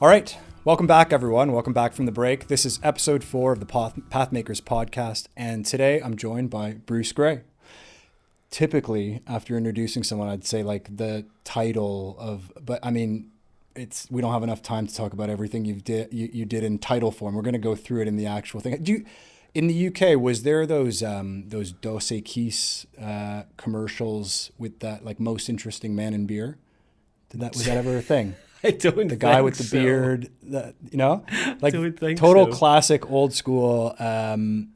All right. Welcome back, everyone. Welcome back from the break. This is episode 4 of the Pathmakers podcast. And today I'm joined by Bruce Gray. Typically, after introducing someone, I'd say like the title of, but I mean, we don't have enough time to talk about everything you did in title form. We're going to go through it in the actual thing. In the UK, was there those Dos Equis commercials with that like most interesting man in beer? Was that ever a thing? I don't. The guy with the beard, like don't think total so. classic old school beer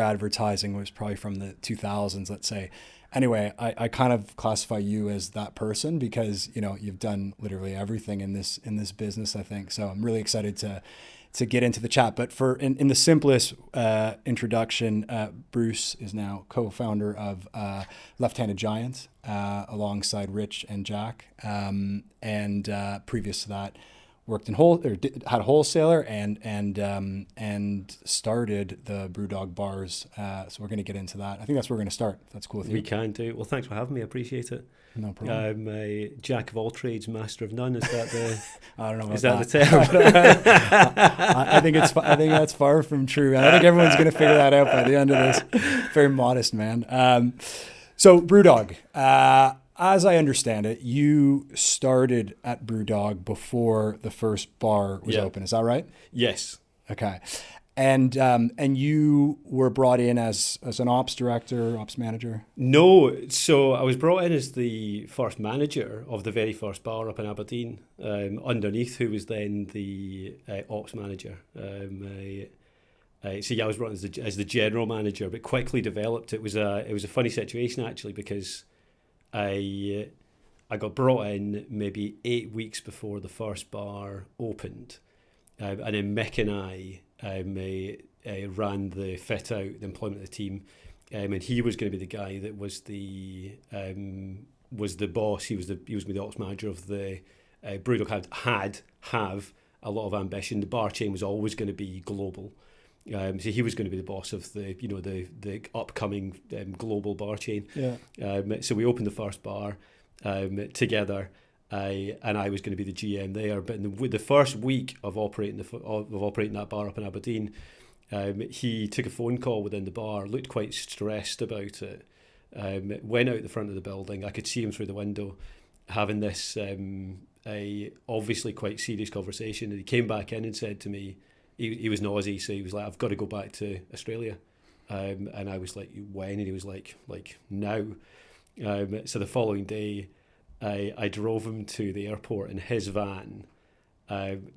advertising was probably from the 2000s, let's say. Anyway, I kind of classify you as that person because you've done literally everything in this business, I think. So I'm really excited to get into the chat. But in the simplest introduction, Bruce is now co-founder of Left-Handed Giant alongside Rich and Jack. And previous to that, worked in had a wholesaler and started the BrewDog Bars. So we're going to get into that. I think that's where we're going to start. If that's cool with you. We can do. Well, thanks for having me. I appreciate it. No problem. I'm a jack of all trades, master of none. Is that the? I don't know. Is that the term? I think that's far from true. I think everyone's going to figure that out by the end of this. Very modest, man. So BrewDog, as I understand it, you started at BrewDog before the first bar was open. Is that right? Yes. Okay. And you were brought in as an ops director, ops manager? No. So I was brought in as the first manager of the very first bar up in Aberdeen, underneath who was then the ops manager. I was brought in as the general manager, but quickly developed. It was a funny situation actually because I got brought in maybe 8 weeks before the first bar opened, and then Mick and I ran the fit out, the employment of the team, and he was going to be the guy that was the boss. He was going to be the ops manager of the BrewDog have a lot of ambition. The bar chain was always going to be global. So he was going to be the boss of the upcoming global bar chain. Yeah. So we opened the first bar together. And I was going to be the GM there, but in the first week of operating that bar up in Aberdeen, he took a phone call within the bar, looked quite stressed about it, went out the front of the building. I could see him through the window having this a obviously quite serious conversation, and he came back in and said to me, he was in Aussie, so he was like, "I've got to go back to Australia," and I was like, "When?" And he was like now. So the following day, I drove him to the airport in his van,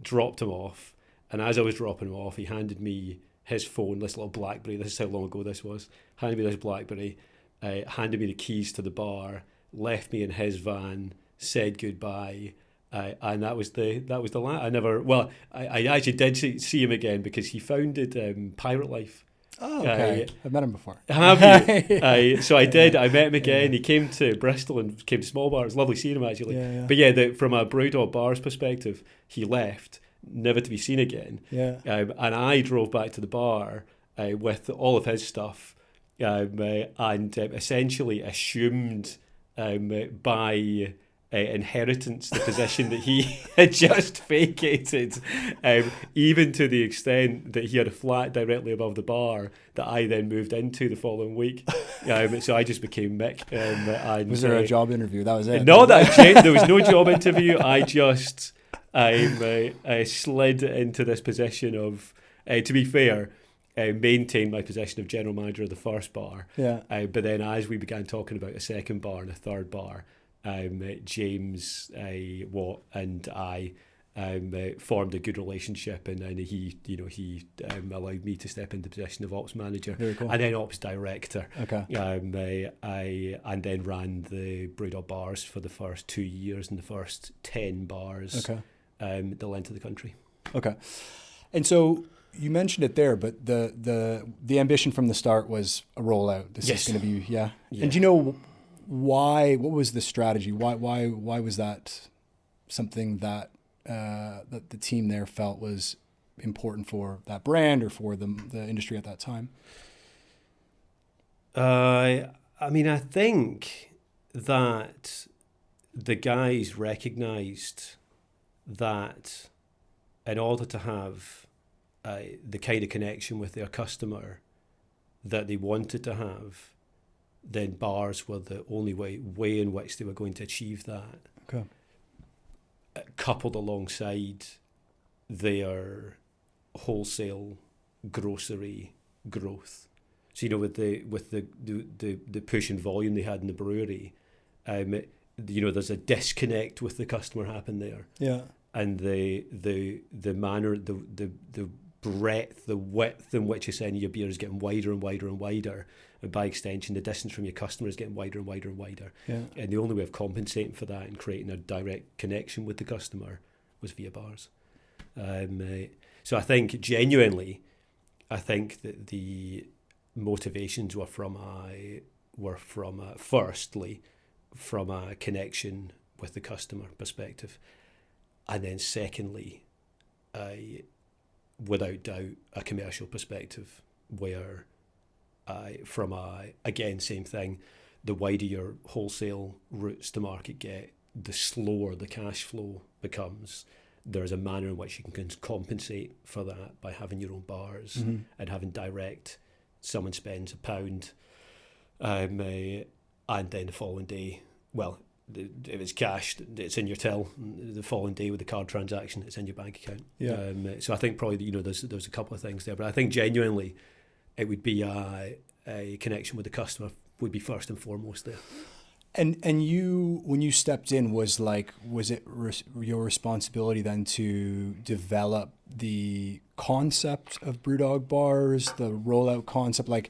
dropped him off, and as I was dropping him off, he handed me his phone, this little BlackBerry. This is how long ago this was. Handed me this BlackBerry, handed me the keys to the bar, left me in his van, said goodbye, and that was the last. I actually did see him again because he founded Pirate Life. Oh, okay. I've met him before. Have you? So I did. I met him again. He came to Bristol and came to Small Bar. It was lovely seeing him, actually. Yeah. But from a BrewDog Bars perspective, he left, never to be seen again. Yeah. And I drove back to the bar with all of his stuff and essentially assumed by inheritance the position that he had just vacated, even to the extent that he had a flat directly above the bar that I then moved into the following week. So I just became Mick. And, was there a job interview? That was it? No, there was no job interview. I just slid into this position of, to be fair, maintained my position of general manager of the first bar. Yeah. But then as we began talking about a second bar and a third bar, James Watt and I formed a good relationship, and then he allowed me to step into the position of ops manager. Very cool. And then ops director. Okay. And then ran the BrewDog Bars for the first 2 years and the first 10 bars. Okay. The length of the country. Okay. And so you mentioned it there, but the ambition from the start was a rollout. This is going to be yeah. And do you know why? What was the strategy? Why was that something that that the team there felt was important for that brand or for the industry at that time? I mean, I think that the guys recognised that in order to have the kind of connection with their customer that they wanted to have, then bars were the only way in which they were going to achieve that. Okay. Coupled alongside their wholesale grocery growth. So, you know, with the push in volume they had in the brewery, you know, there's a disconnect with the customer happen there. Yeah. And the manner, the breadth, the width in which you're sending your beer is getting wider and wider and wider. And by extension, the distance from your customer is getting wider and wider and wider. Yeah. And the only way of compensating for that and creating a direct connection with the customer was via bars. So I think genuinely, that the motivations were firstly from a connection with the customer perspective, and then secondly, without doubt, a commercial perspective where again, same thing, the wider your wholesale routes to market get, the slower the cash flow becomes. There's a manner in which you can compensate for that by having your own bars and having direct. Someone spends £1, and then the following day, well, if it's cash, it's in your till. The following day with the card transaction, it's in your bank account. Yeah. So I think probably, you know, there's a couple of things there, but I think genuinely it would be a connection with the customer would be first and foremost there. And you, when you stepped in, was it your responsibility then to develop the concept of BrewDog Bars, the rollout concept, like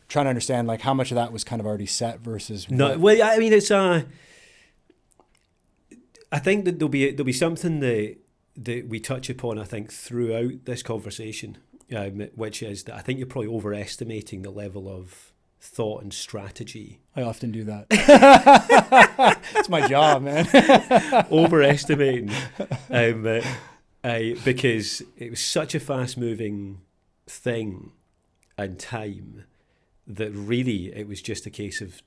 trying to understand like how much of that was kind of already set versus no? Well, I mean, it's I think that there'll be something that we touch upon, I think, throughout this conversation, which is that I think you're probably overestimating the level of thought and strategy. I often do that. It's my job, man. Overestimating, because it was such a fast-moving thing and time that really it was just a case of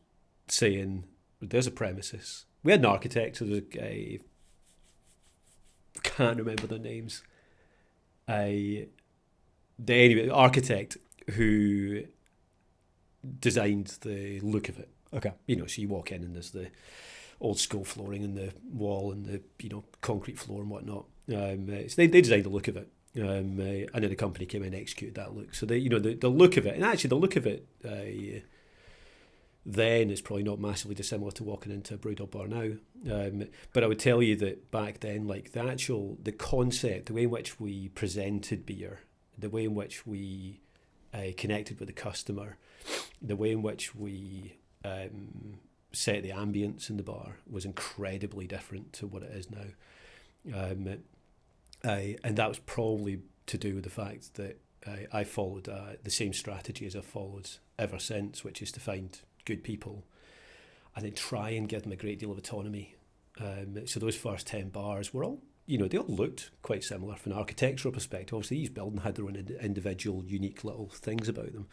saying, there's a premises. We had an architect, so there was I can't remember their names. Anyway, the architect who designed the look of it. Okay. You know, so you walk in and there's the old school flooring and the wall and the, you know, concrete floor and whatnot. So they designed the look of it. And then the company came in and executed that look. So they, you know, the look of it, and actually the look of it then is probably not massively dissimilar to walking into a BrewDog bar now. But I would tell you that back then, like the concept, the way in which we presented beer, the way in which we connected with the customer, the way in which we set the ambience in the bar was incredibly different to what it is now. And that was probably to do with the fact that I followed the same strategy as I've followed ever since, which is to find good people and then try and give them a great deal of autonomy. So those first 10 bars were all, you know, they all looked quite similar from an architectural perspective. Obviously, each building had their own individual, unique little things about them.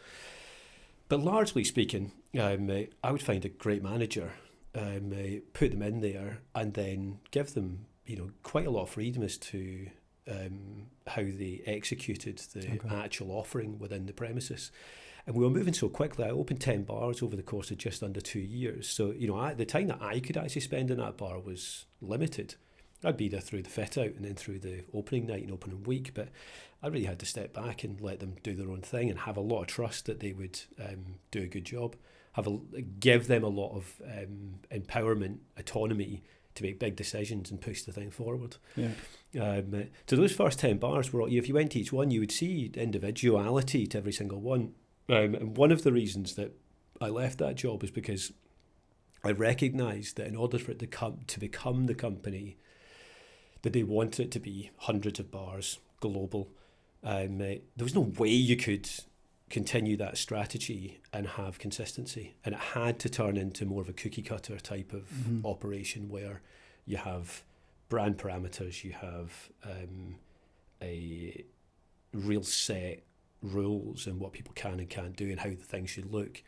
But largely speaking, I would find a great manager, put them in there, and then give them, you know, quite a lot of freedom as to how they executed the actual offering within the premises. And we were moving so quickly. I opened 10 bars over the course of just under 2 years. So, you know, the time that I could actually spend in that bar was limited. I'd be there through the fit out and then through the opening night and opening week, but I really had to step back and let them do their own thing and have a lot of trust that they would do a good job, give them a lot of empowerment, autonomy to make big decisions and push the thing forward. Yeah. So those first 10 bars were, if you went to each one, you would see individuality to every single one. And one of the reasons that I left that job is because I recognised that in order for it to become the company that they want it to be, hundreds of bars, global, there was no way you could continue that strategy and have consistency. And it had to turn into more of a cookie cutter type of operation where you have brand parameters, you have a real set rules and what people can and can't do and how the thing should look.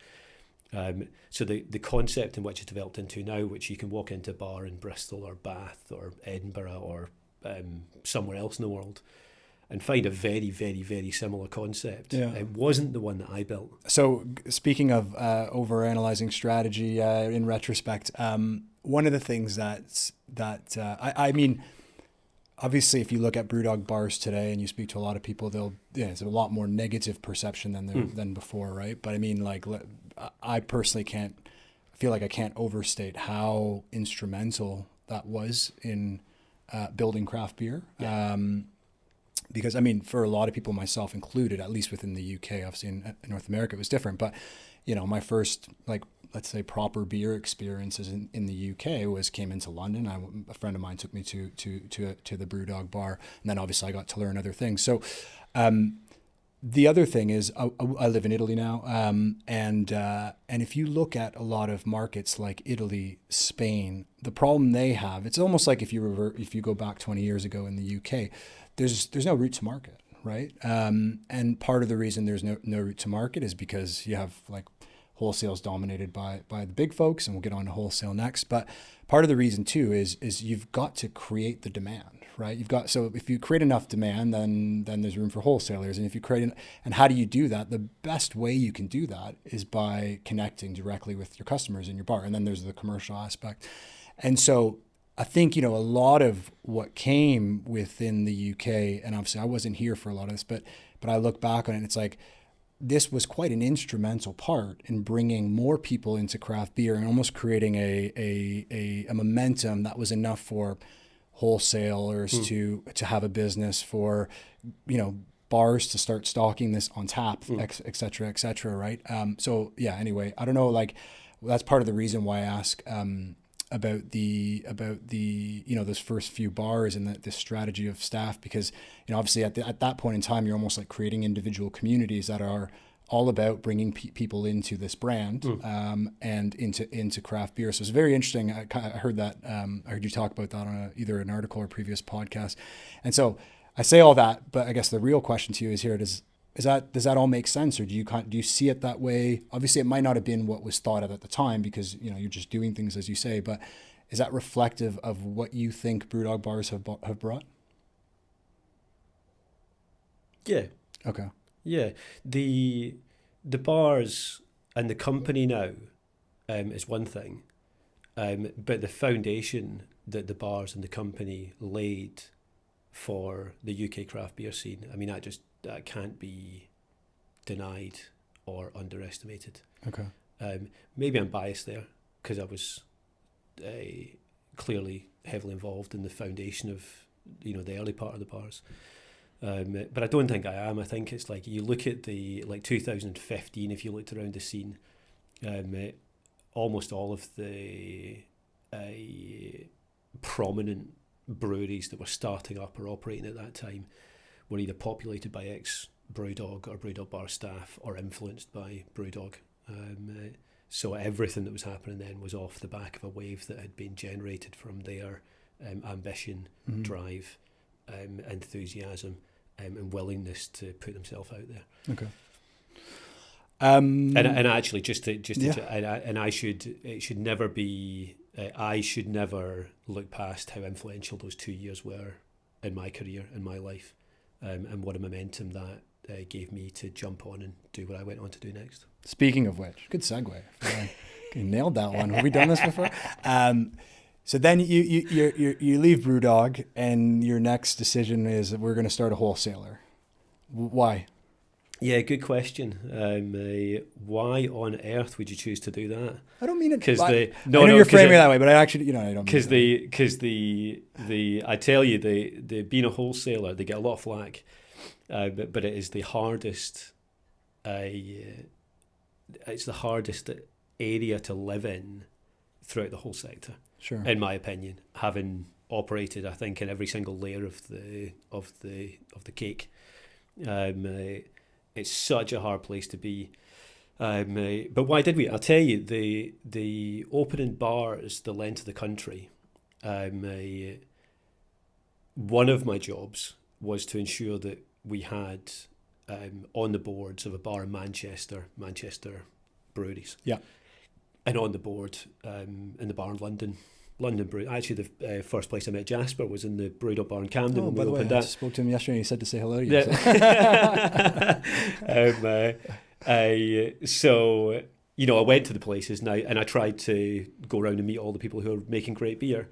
So the concept in which it's developed into now, which you can walk into a bar in Bristol or Bath or Edinburgh or somewhere else in the world and find a very, very, very similar concept. Yeah. It wasn't the one that I built. So speaking of over-analyzing strategy in retrospect, one of the things I mean, obviously, if you look at BrewDog Bars today and you speak to a lot of people, there's a lot more negative perception than before, right? But I mean, like, I personally feel like I can't overstate how instrumental that was in building craft beer. Yeah. Because I mean, for a lot of people, myself included, at least within the UK, obviously in North America, it was different. But, you know, my first, like, let's say proper beer experiences in the UK came into London. A friend of mine took me to the BrewDog bar, and then obviously I got to learn other things. So the other thing is I live in Italy now, and if you look at a lot of markets like Italy, Spain, the problem they have, it's almost like if you go back 20 years ago in the UK, there's no route to market, right? And part of the reason there's no route to market is because you have like wholesale is dominated by the big folks, and we'll get on to wholesale next. But part of the reason too is you've got to create the demand, right? So if you create enough demand, then there's room for wholesalers. And if you and how do you do that? The best way you can do that is by connecting directly with your customers in your bar. And then there's the commercial aspect. And so I think, you know, a lot of what came within the UK, and obviously I wasn't here for a lot of this, but I look back on it and it's like, this was quite an instrumental part in bringing more people into craft beer and almost creating a momentum that was enough for wholesalers to have a business, for, you know, bars to start stocking this on tap, et cetera, right? So yeah, anyway, I don't know, like, that's part of the reason why I ask about the you know, those first few bars and the strategy of staff, because, you know, obviously at that point in time, you're almost like creating individual communities that are all about bringing people into this brand and into craft beer. So it's very interesting. I heard that I heard you talk about that on either an article or previous podcast. And so I say all that, but I guess the real question to you is here: does that all make sense, or do you see it that way? Obviously, it might not have been what was thought of at the time because, you know, you're just doing things as you say. But is that reflective of what you think BrewDog Bars have brought? Yeah. Okay. Yeah. The bars and the company now is one thing, but the foundation that the bars and the company laid for the UK craft beer scene, I mean, that can't be denied or underestimated. Okay. Maybe I'm biased there because I was clearly heavily involved in the foundation of, you know, the early part of the bars. But I don't think I am. I think it's like, you look at 2015, if you looked around the scene, almost all of the prominent breweries that were starting up or operating at that time were either populated by ex-BrewDog or BrewDog Bar staff or influenced by BrewDog. So everything that was happening then was off the back of a wave that had been generated from their ambition, drive, enthusiasm, and willingness to put themselves out there. Okay. And actually, it should never be. I should never look past how influential those 2 years were in my career, in my life, and what a momentum that gave me to jump on and do what I went on to do next. Speaking of which, good segue. You nailed that one. Have we done this before? So then you leave BrewDog, and your next decision is that we're going to start a wholesaler. Why? Yeah, good question. Why on earth would you choose to do that? I don't mean it because I know you're framing it that way, but I actually, you know, I don't. Because I tell you, the being a wholesaler, they get a lot of flack, but it is the hardest. It's the hardest area to live in throughout the whole sector. Sure. In my opinion, having operated, I think, in every single layer of the cake. It's such a hard place to be. But why did we? I'll tell you, the opening bars, the length of the country, one of my jobs was to ensure that we had on the boards of a bar in Manchester breweries. Yeah. And on the board in the bar in London, London Brew. Actually, the first place I met Jasper was in the BrewDog Bar in Camden. Oh, when by we the way, opened I that. spoke to him yesterday and he said to say hello to you. Yeah. So, I went to the places now and I tried to go around and meet all the people who are making great beer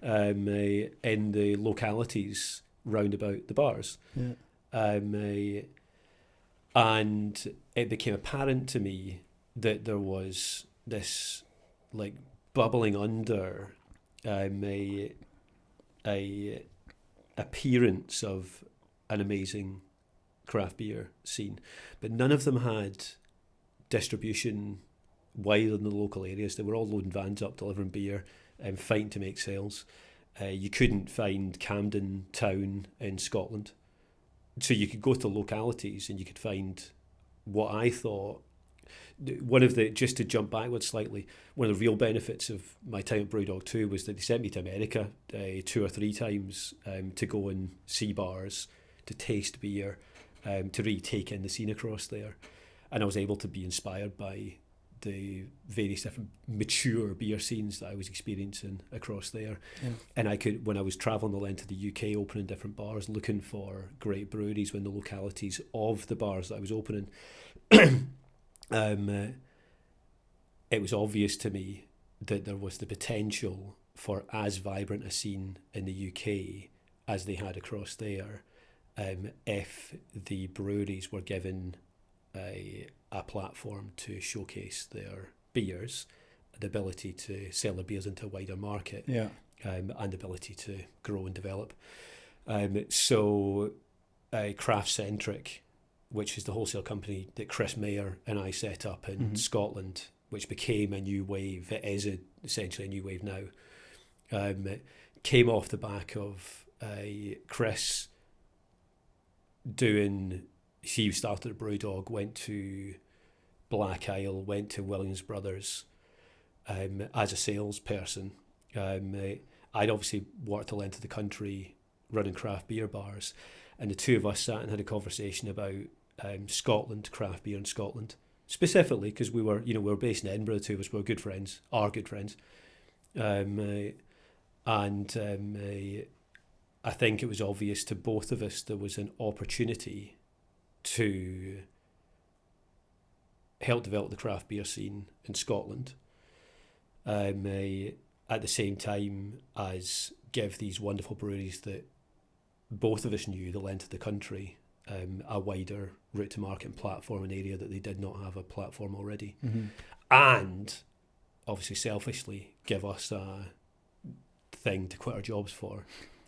in the localities round about the bars. Yeah. And it became apparent to me that there was this like bubbling under a appearance of an amazing craft beer scene, but none of them had distribution wider than the local areas. They were all loading vans up, delivering beer and fighting to make sales. You couldn't find Camden Town in Scotland. So you could go to localities and you could find what I thought, just to jump backwards slightly, one of the real benefits of my time at BrewDog 2 was that they sent me to America 2 or 3 times to go and see bars, to taste beer, to really take in the scene across there. And I was able to be inspired by the various different mature beer scenes that I was experiencing across there. Yeah. And I could, when I was travelling the length of the UK, opening different bars, looking for great breweries in the localities of the bars that I was opening, it was obvious to me that there was the potential for as vibrant a scene in the UK as they had across there, if the breweries were given a platform to showcase their beers, the ability to sell their beers into a wider market, and the ability to grow and develop. So Craft Centric, which is the wholesale company that Chris Mayer and I set up in Scotland, which became a new wave, it is essentially a new wave now, came off the back of Chris doing... He started at BrewDog, went to Black Isle, went to Williams Brothers as a salesperson. I'd obviously worked the length of the country running craft beer bars, and the two of us sat and had a conversation about Scotland, craft beer in Scotland, specifically because we were based in Edinburgh. The two of us were good friends, are good friends, and I think it was obvious to both of us there was an opportunity to help develop the craft beer scene in Scotland, at the same time as give these wonderful breweries that both of us knew the length of the country a wider route to market and platform, an area that they did not have a platform already, and obviously selfishly give us a thing to quit our jobs for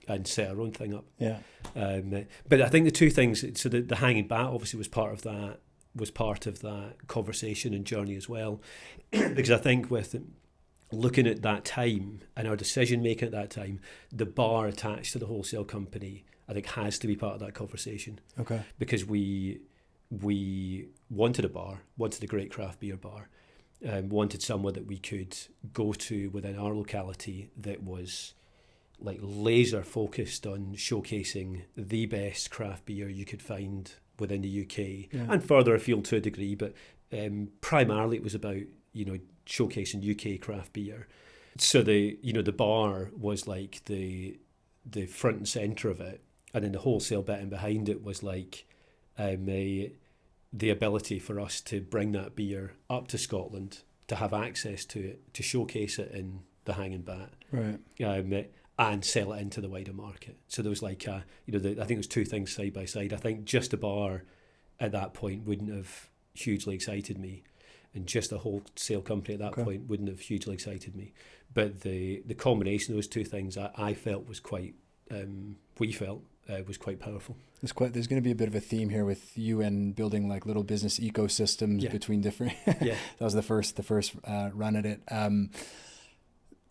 and set our own thing up. Yeah. But I think the two things, so the hanging bat obviously was part of that conversation and journey as well, because I think with looking at that time and our decision making at that time, the bar attached to the wholesale company, I think, has to be part of that conversation. Okay. Because we wanted a bar, wanted a great craft beer bar, wanted somewhere that we could go to within our locality that was like laser focused on showcasing the best craft beer you could find within the UK, and further afield to a degree, but primarily it was about showcasing UK craft beer. So the bar was like the front and centre of it, and then the wholesale bit and behind it was like the ability for us to bring that beer up to Scotland, to have access to it, to showcase it in the hanging bat, right? And sell it into the wider market. So there was like, I think it was two things side by side. I think just a bar at that point wouldn't have hugely excited me, and just a wholesale company at that point wouldn't have hugely excited me. But the combination of those two things, I felt was quite, we felt was quite powerful. There's going to be a bit of a theme here with you and building like little business ecosystems between different. That was the first run at it.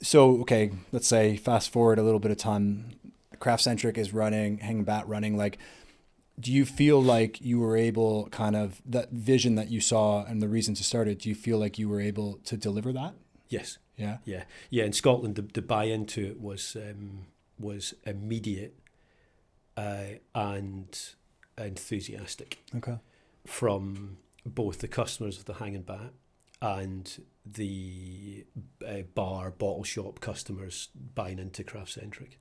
So, okay, let's say fast forward a little bit of time, Craft Centric is running, Hanging Bat running. Like, do you feel like you were able, kind of, that vision that you saw and the reason to start it, do you feel like you were able to deliver that? Yes. Yeah. In Scotland, the buy-in to it was immediate and enthusiastic. Okay. From both the customers of the Hanging Bat and the bar bottle shop customers buying into craft centric.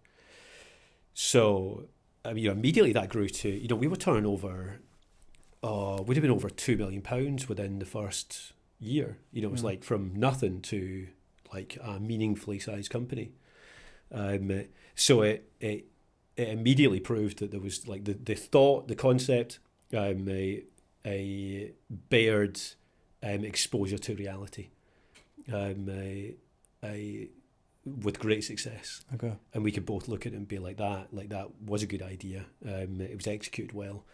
So I mean, immediately that grew to, we were turning over, would have been over £2 million within the first year. It was like from nothing to like a meaningfully sized company. So it immediately proved that there was like the thought, the concept, a bared exposure to reality, with great success. Okay. And we could both look at it and be like that was a good idea. It was executed well.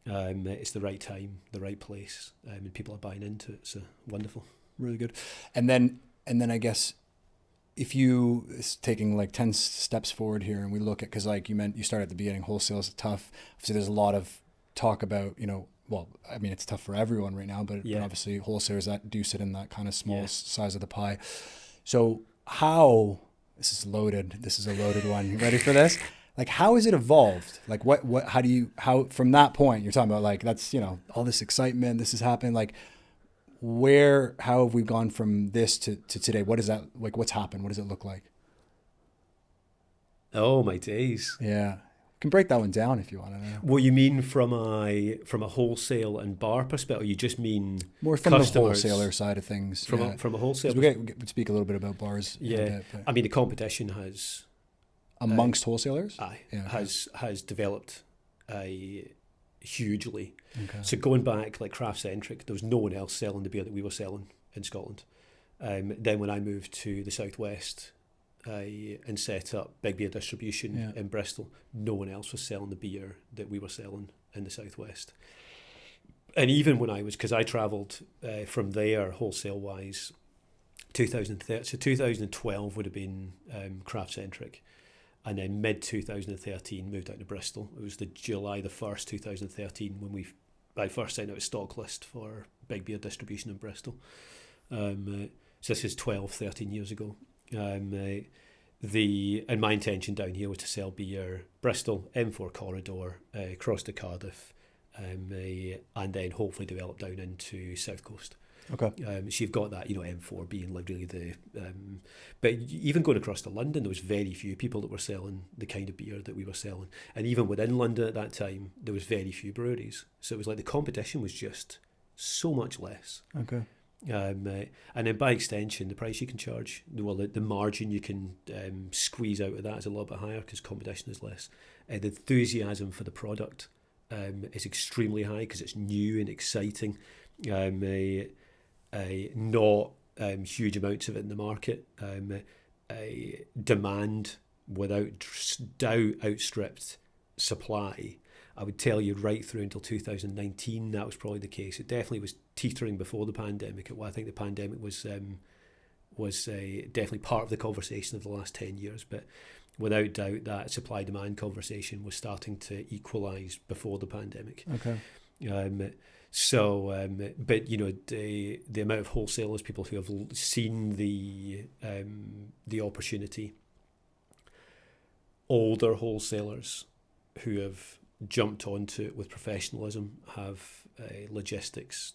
It's the right time, the right place, and people are buying into it. So wonderful. Really good. And then I guess if you taking like 10 steps forward here and we look at, because like you started at the beginning, wholesale is tough. Obviously there's a lot of talk about, well, I mean, it's tough for everyone right now, but obviously wholesalers that do sit in that kind of small size of the pie. So this is a loaded one. You ready for this? Like, how has it evolved? Like how from that point, you're talking about like, that's, all this excitement, this is happening. Like how have we gone from this to today? What is that? Like, what's happened? What does it look like? Oh, my days. Yeah. Can break that one down if you want to know. Well, you mean from a wholesale and bar perspective, or you just mean more from the wholesaler side of things? From a wholesale, we speak a little bit about bars. Yeah, I mean the competition has amongst wholesalers. Has developed hugely. Okay. So going back like craft centric, there was no one else selling the beer that we were selling in Scotland. Then when I moved to the southwest. And set up big beer distribution in Bristol, no one else was selling the beer that we were selling in the southwest. And even when because I travelled from there wholesale wise, 2012 would have been craft centric, and then mid 2013 moved out to Bristol. It was the July the 1st 2013 when I first signed out a stock list for big beer distribution in Bristol. So this is 13 years ago. And my intention down here was to sell beer Bristol, M4 corridor, across to Cardiff, and then hopefully develop down into South Coast. Okay. So you've got that, M4 being like really but even going across to London, there was very few people that were selling the kind of beer that we were selling, and even within London at that time, there was very few breweries. So it was like the competition was just so much less. Okay. And then by extension, the price you can charge, the margin you can squeeze out of that is a little bit higher because competition is less. The enthusiasm for the product is extremely high because it's new and exciting. Not huge amounts of it in the market. Demand without doubt outstripped supply. I would tell you right through until 2019 that was probably the case. It definitely was teetering before the pandemic. I think the pandemic was definitely part of the conversation of the last 10 years, but without doubt that supply-demand conversation was starting to equalise before the pandemic. Okay. But the amount of wholesalers, people who have seen the opportunity, older wholesalers who have jumped onto it with professionalism, have logistics,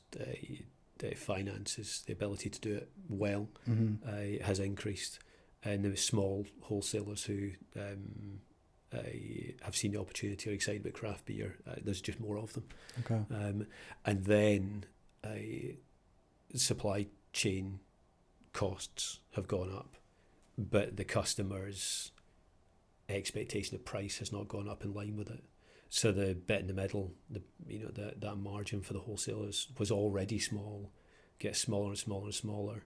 finances, the ability to do it well, has increased. And there are small wholesalers who have seen the opportunity, are excited about craft beer. There's just more of them. Okay. And then supply chain costs have gone up, but the customer's expectation of price has not gone up in line with it. So the bit in the middle, that margin for the wholesalers was already small, gets smaller and smaller and smaller.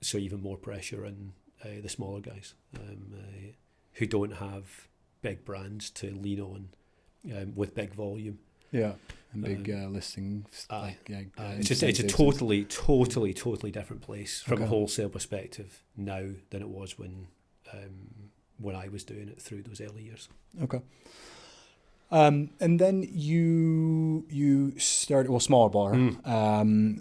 So even more pressure on the smaller guys who don't have big brands to lean on with big volume. Yeah, and big listings. It's a totally different place from a wholesale perspective now than it was when I was doing it through those early years. Okay. And then you started, smaller bar.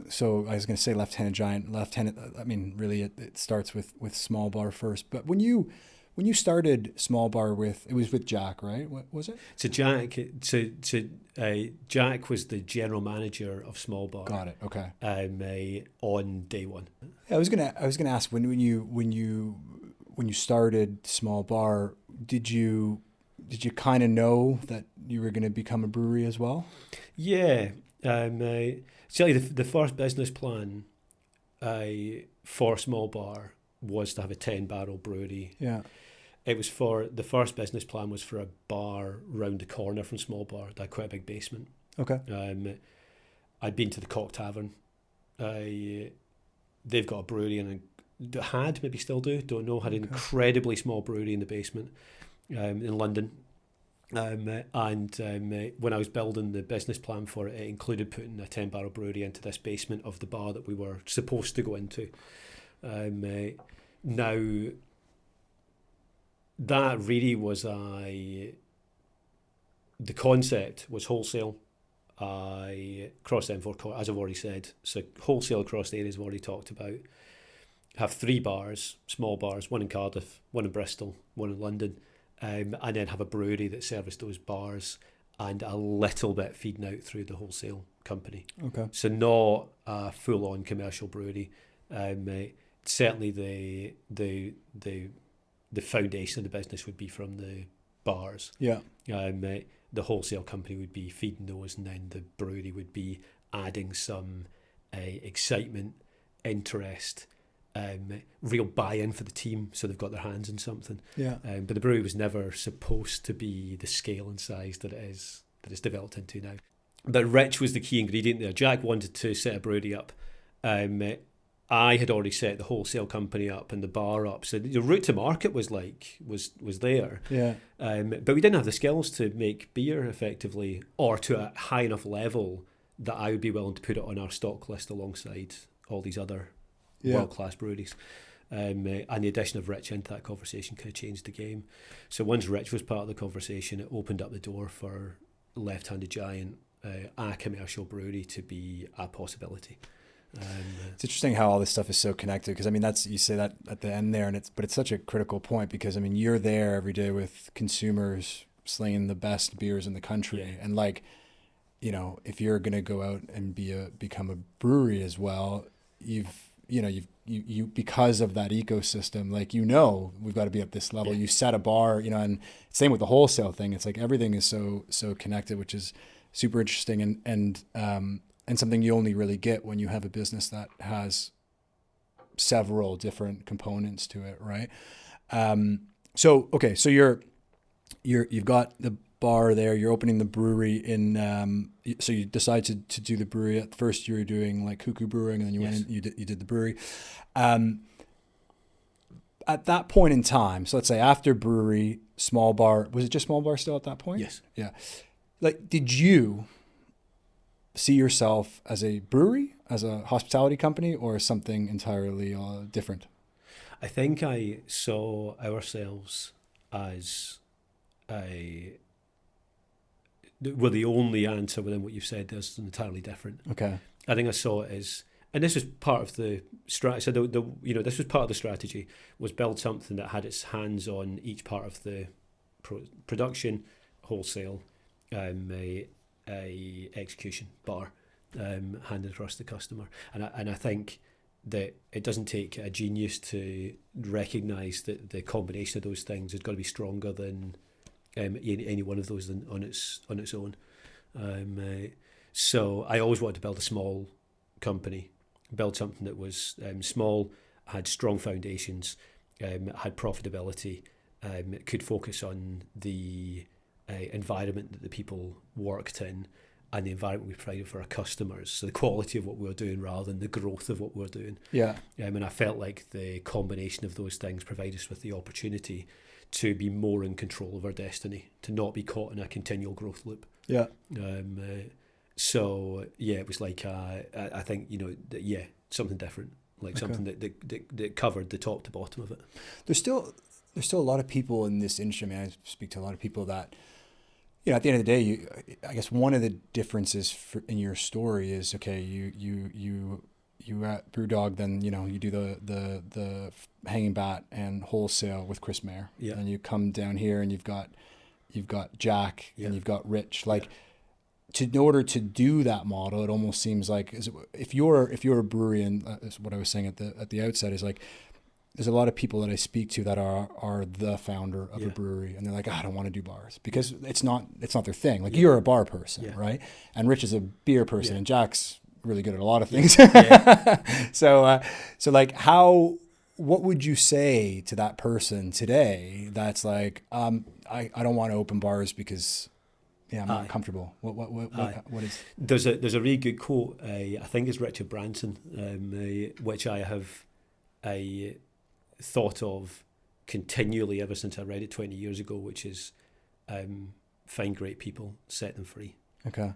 So I was going to say left-handed giant, I mean, really it starts with small bar first. But when you when you started Small Bar it was with Jack, right? What was it? So Jack was the general manager of Small Bar. Got it. Okay. On day one. Yeah, I was gonna ask when you started Small Bar, did you kind of know that you were going to become a brewery as well? Yeah. Certainly the first business plan for Small Bar was to have a 10-barrel brewery. Yeah. It was the first business plan was for a bar round the corner from Small Bar, that quite a big basement. Okay. I'd been to the Cock Tavern. They've got a brewery and had, maybe still do, don't know, had an incredibly small brewery in the basement in London. When I was building the business plan for it, it included putting a 10-barrel brewery into this basement of the bar that we were supposed to go into. Now, that really was the concept was wholesale. Across the M4, as I've already said, so wholesale across the areas I've already talked about. Have 3 bars, small bars, one in Cardiff, one in Bristol, one in London, and then have a brewery that serviced those bars and a little bit feeding out through the wholesale company. Okay. So not a full-on commercial brewery. Certainly the foundation of the business would be from the bars. Yeah. The wholesale company would be feeding those, and then the brewery would be adding some excitement, interest, real buy-in for the team, so they've got their hands in something. Yeah. But the brewery was never supposed to be the scale and size that it's developed into now. But Rich was the key ingredient there. Jack wanted to set a brewery up. I had already set the wholesale company up and the bar up, so the route to market was there. Yeah. But we didn't have the skills to make beer effectively, or to a high enough level that I would be willing to put it on our stock list alongside all these other world-class breweries. And the addition of Rich into that conversation kind of changed the game. So once Rich was part of the conversation, it opened up the door for Left-Handed Giant, a commercial brewery, to be a possibility. It's interesting how all this stuff is so connected, because I mean, that's, you say that at the end there, but it's such a critical point, because I mean, you're there every day with consumers slinging the best beers in the country, and like, you know, if you're going to go out and become a brewery as well, you because of that ecosystem, like, we've got to be at this level. You set a bar, and same with the wholesale thing. It's like everything is so connected, which is super interesting, and something you only really get when you have a business that has several different components to it, right? So you've got the bar there, you're opening the brewery in, so you decided to do the brewery. At first you were doing like Cuckoo Brewing, and then you went in, you did the brewery. At that point in time, so let's say after brewery, Small Bar, was it just Small Bar still at that point? Yes. Yeah. Like, did you see yourself as a brewery, as a hospitality company, or something entirely different? I think I saw ourselves as the only answer within what you've said is entirely different. Okay. I think I saw it as, and this was part of the strategy. So this was part of the strategy, was build something that had its hands on each part of the production, wholesale, a execution, bar, handed across the customer. And I think that it doesn't take a genius to recognise that the combination of those things has got to be stronger than any one of those on its own. So I always wanted to build a small company, build something that was small, had strong foundations, had profitability, could focus on the environment that the people worked in, and the environment we provided for our customers. So the quality of what we were doing rather than the growth of what we were doing. Yeah. And I felt like the combination of those things provided us with the opportunity to be more in control of our destiny, to not be caught in a continual growth loop. Yeah. So yeah, it was like I think something different, like something that covered the top to bottom of it. There's still a lot of people in this industry. I mean, I speak to a lot of people that, at the end of the day, I guess one of the differences in your story is, okay, you you were at BrewDog, then you do the hanging bat and wholesale with Chris Mayer, and you come down here and you've got Jack and you've got Rich. Like, in order to do that model, it almost seems like if you're a brewery, and that's what I was saying at the outset, is like there's a lot of people that I speak to that are the founder of a brewery, and they're like, I don't want to do bars because it's not their thing. Like, you're a bar person, right? And Rich is a beer person, and Jack's really good at a lot of things. So like, what would you say to that person today that's like, I don't want to open bars because I'm not comfortable. What is? There's a really good quote. I think it's Richard Branson, which I have thought of continually ever since I read it 20 years ago, which is find great people, set them free. Okay.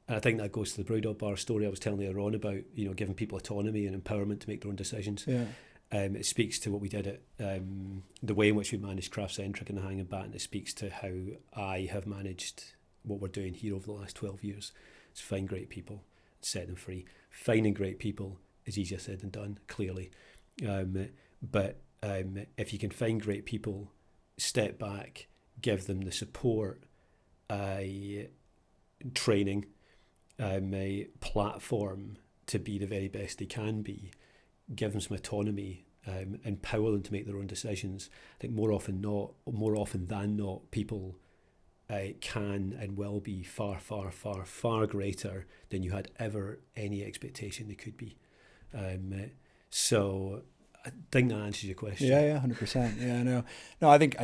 And I think that goes to the BrewDog Bar story I was telling earlier on about, giving people autonomy and empowerment to make their own decisions. Yeah. It speaks to what we did at the way in which we managed Craft Centric and the Hanging Bat, and it speaks to how I have managed what we're doing here over the last 12 years. It's find great people, set them free. Finding great people is easier said than done, clearly. But if you can find great people, step back, give them the support, training, a platform to be the very best they can be, give them some autonomy, empower them to make their own decisions. I think more often than not, people can and will be far, far, far, far greater than you had ever any expectation they could be. So I think that answers your question. Yeah, 100%. Yeah, no. I think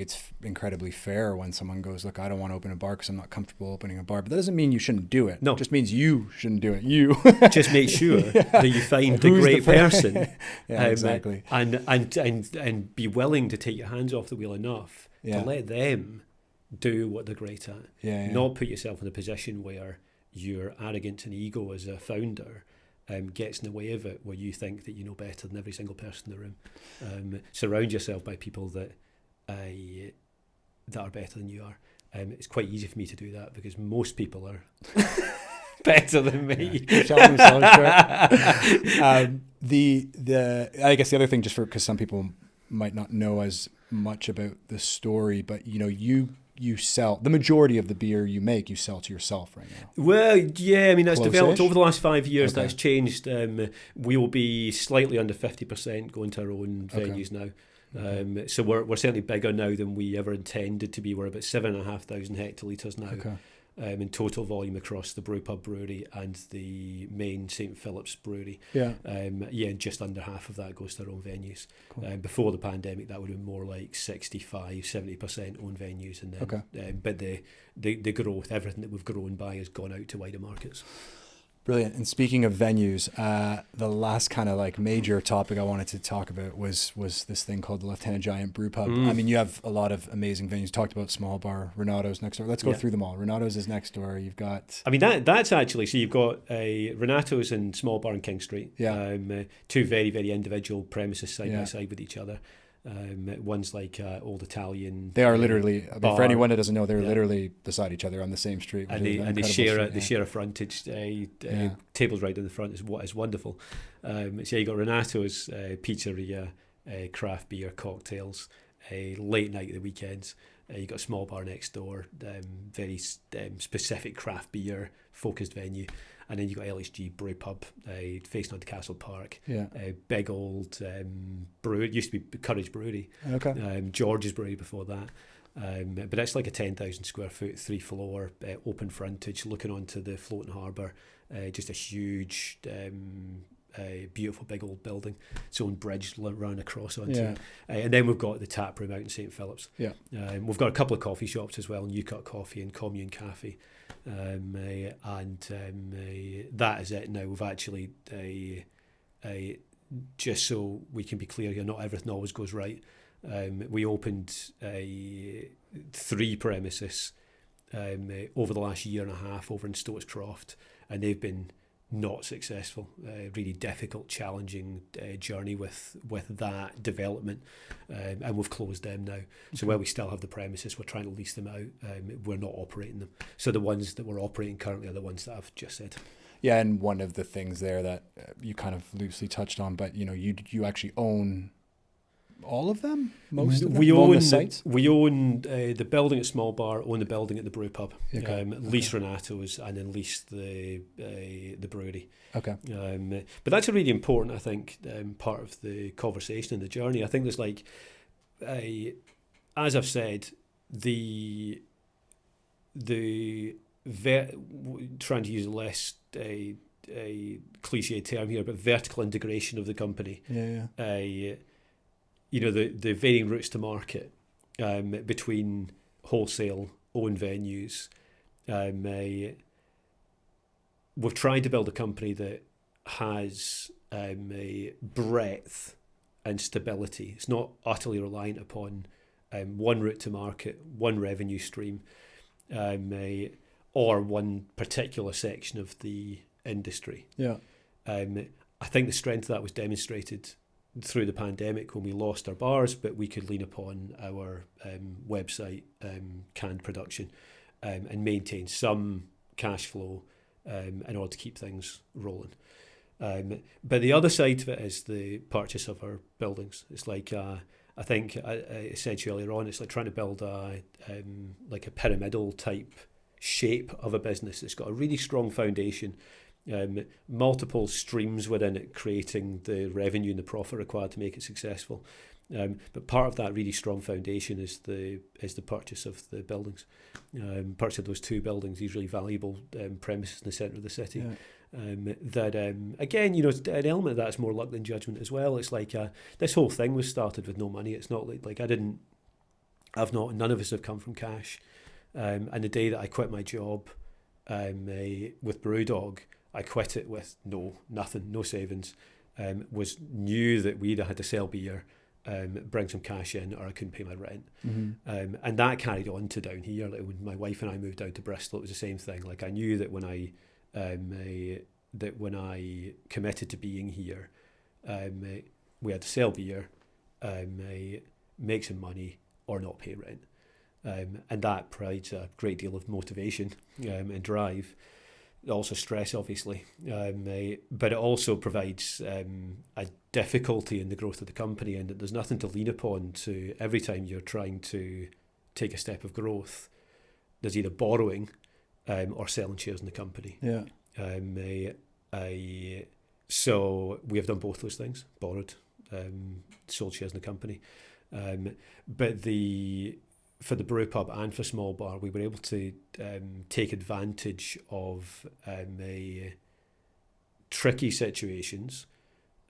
it's incredibly fair when someone goes, look, I don't want to open a bar because I'm not comfortable opening a bar. But that doesn't mean you shouldn't do it. No, it just means you shouldn't do it. You just make sure that you find the great person. Exactly. And be willing to take your hands off the wheel enough to let them do what they're great at. Not put yourself in a position where your arrogance and ego as a founder gets in the way of it, where you think that you know better than every single person in the room. Surround yourself by people that are better than you are. It's quite easy for me to do that because most people are better than me. I guess the other thing, just because some people might not know as much about the story, but you sell the majority of the beer you make, you sell to yourself right now. Well, yeah, I mean, that's developed over the last 5 years. Okay. That's changed. We will be slightly under 50% going to our own venues now. So we're certainly bigger now than we ever intended to be. We're about 7,500 hectolitres now. In total volume across the Brewpub brewery and the main St. Philip's brewery. Just under half of that goes to our own venues. Cool. Before the pandemic, that would have been more like 65-70% own venues, and then but the growth, everything that we've grown by, has gone out to wider markets. Brilliant. And speaking of venues, the last kind of like major topic I wanted to talk about was this thing called the Left-Handed Giant Brew Pub. I mean, you have a lot of amazing venues. You talked about Small Bar, Renato's next door. Let's go through them all. Renato's is next door. You've got... I mean, that's actually... So you've got Renato's and Small Bar in King Street. Two very, very individual premises side by side with each other. One's like old Italian. They are literally. I mean, for anyone that doesn't know, they're literally beside each other on the same street. And they share a frontage. Tables right in the front is wonderful. So you got Renato's pizzeria, craft beer, cocktails, late night at the weekends. You got a Small Bar next door, very specific craft beer focused venue. And then you got LHG Brew Pub, facing onto Castle Park. Big old brewery. It used to be Courage Brewery. George's Brewery before that. But it's like a 10,000 square foot, 3-floor, open frontage, looking onto the floating harbour. Just a huge, beautiful big old building. Its own bridge run across onto. And then we've got the tap room out in St. Philip's. We've got a couple of coffee shops as well, New Cut Coffee and Commune Cafe. That is it now. We've actually, just so we can be clear here, not everything always goes right. We opened 3 premises over the last year and a half over in Stoats Croft, and they've been not successful. Really difficult, challenging journey with that development, and we've closed them now. So while we still have the premises, we're trying to lease them out. We're not operating them. So the ones that we're operating currently are the ones that I've just said. Yeah, and one of the things there that you kind of loosely touched on, but you actually own all of them, most of them. We Own own the sites. we own the building at Small Bar, own the building at the brew pub, Okay. lease Renato's, and then lease the brewery. Okay. But that's a really important, I think, part of the conversation and the journey. I think there's like, as I've said, trying to use a less a cliche term here, but vertical integration of the company. Yeah. The varying routes to market between wholesale, own venues. We've tried to build a company that has a breadth and stability. It's not utterly reliant upon one route to market, one revenue stream, or one particular section of the industry. Yeah. I think the strength of that was demonstrated through the pandemic when we lost our bars, but we could lean upon our website, canned production, and maintain some cash flow in order to keep things rolling. But the other side of it is the purchase of our buildings. It's like I think I said to you earlier on, it's like trying to build like a pyramidal type shape of a business. It's got a really strong foundation, multiple streams within it, creating the revenue and the profit required to make it successful. But part of that really strong foundation is the purchase of the buildings. Purchase of those two buildings, these really valuable premises in the centre of the city. Yeah. Again, an element of that's more luck than judgment as well. It's like this whole thing was started with no money. It's not like none of us have come from cash. And the day that I quit my job with BrewDog, I quit it with nothing, no savings. Knew that we either had to sell beer, bring some cash in, or I couldn't pay my rent. Mm-hmm. And that carried on to down here. Like when my wife and I moved down to Bristol, it was the same thing. Like I knew that when I committed to being here, we had to sell beer, make some money, or not pay rent. And that provides a great deal of motivation and drive. Also stress, obviously, but it also provides a difficulty in the growth of the company, and that there's nothing to lean upon to every time you're trying to take a step of growth. There's either borrowing or selling shares in the company. Yeah. So we have done both those things: borrowed, sold shares in the company. But for the brew pub and for Small Bar, we were able to take advantage of tricky situations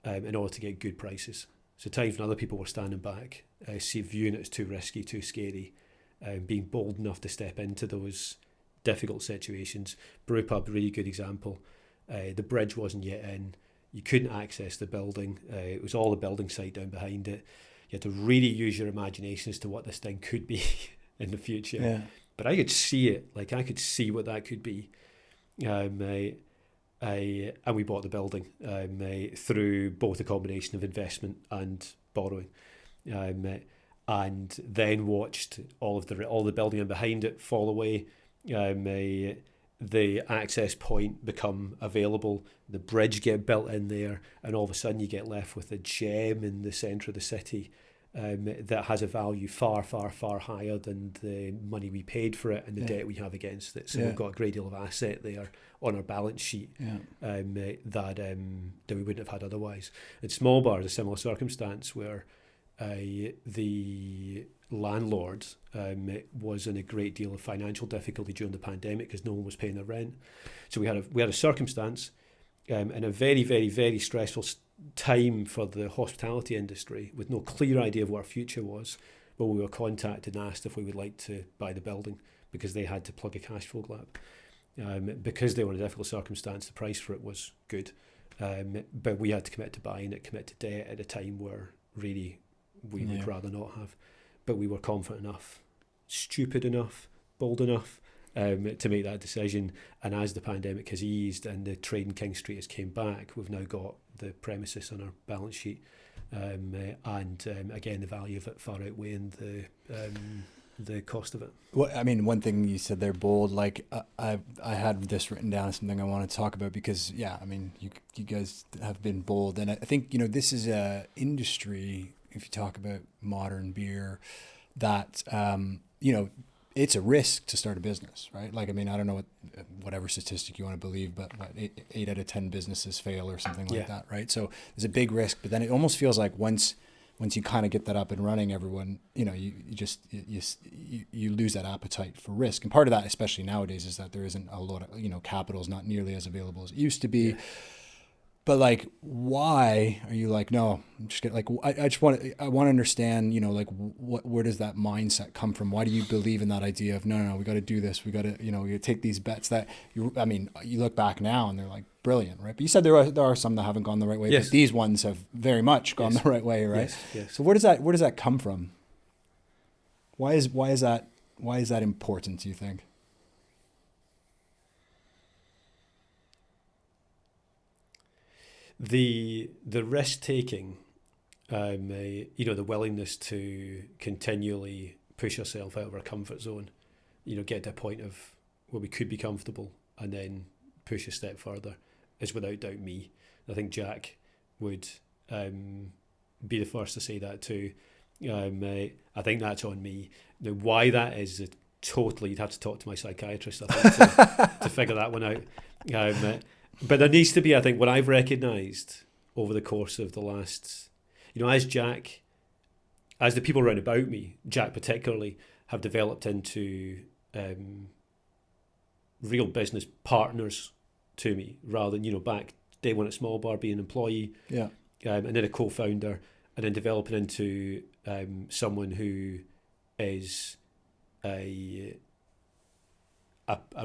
in order to get good prices. So times when other people were standing back, viewing it as too risky, too scary, being bold enough to step into those difficult situations. Brew pub, really good example. The bridge wasn't yet in. You couldn't access the building. It was all the building site down behind it. You had to really use your imagination as to what this thing could be in the future. Yeah. But I could see it. Like I could see what that could be. And we bought the building through both a combination of investment and borrowing. And then watched all the building and behind it fall away. The access point become available, the bridge get built in there, and all of a sudden you get left with a gem in the centre of the city that has a value far, far, far higher than the money we paid for it and the debt we have against it. So we've got a great deal of asset there on our balance sheet that we wouldn't have had otherwise. And Small Bar is a similar circumstance where the landlord was in a great deal of financial difficulty during the pandemic because no one was paying their rent. So we had a circumstance in a very, very, very stressful time for the hospitality industry with no clear idea of what our future was, but we were contacted and asked if we would like to buy the building because they had to plug a cash flow gap. Because they were in a difficult circumstance, the price for it was good, but we had to commit to buying it, commit to debt at a time where really we would rather not have. But we were confident enough, stupid enough, bold enough to make that decision. And as the pandemic has eased and the trade in King Street has came back, we've now got the premises on our balance sheet. And again, the value of it far outweighing the cost of it. Well, I mean, one thing you said they're bold. Like I had this written down as something I want to talk about because yeah, I mean, you guys have been bold, and I think this is a industry. If you talk about modern beer, that it's a risk to start a business, right? Like, I mean, I don't know whatever statistic you want to believe, but what, eight out of 10 businesses fail or something like that, right? So there's a big risk, but then it almost feels like once you kind of get that up and running, everyone, you lose that appetite for risk. And part of that, especially nowadays, is that there isn't a lot of, capital is not nearly as available as it used to be. Yeah. But like, why are you like, no, I'm just getting, like, I want to understand, like where does that mindset come from? Why do you believe in that idea of, no, we got to do this. We got to, we take these bets that you look back now and they're like brilliant, right? But you said there are some that haven't gone the right way, yes. But these ones have very much gone the right way, right? Yes. So where does that come from? Why is that important, do you think? The risk taking, the willingness to continually push yourself out of our comfort zone, get to a point of where we could be comfortable and then push a step further, is without doubt me. I think Jack would be the first to say that too. I think that's on me. Now, why that is totally, you'd have to talk to my psychiatrist, I think, to figure that one out. But there needs to be, I think, what I've recognised over the course of the last, as the people around about me, Jack particularly, have developed into real business partners to me, rather than, back day one at Small Bar being an employee, and then a co-founder, and then developing into someone who is a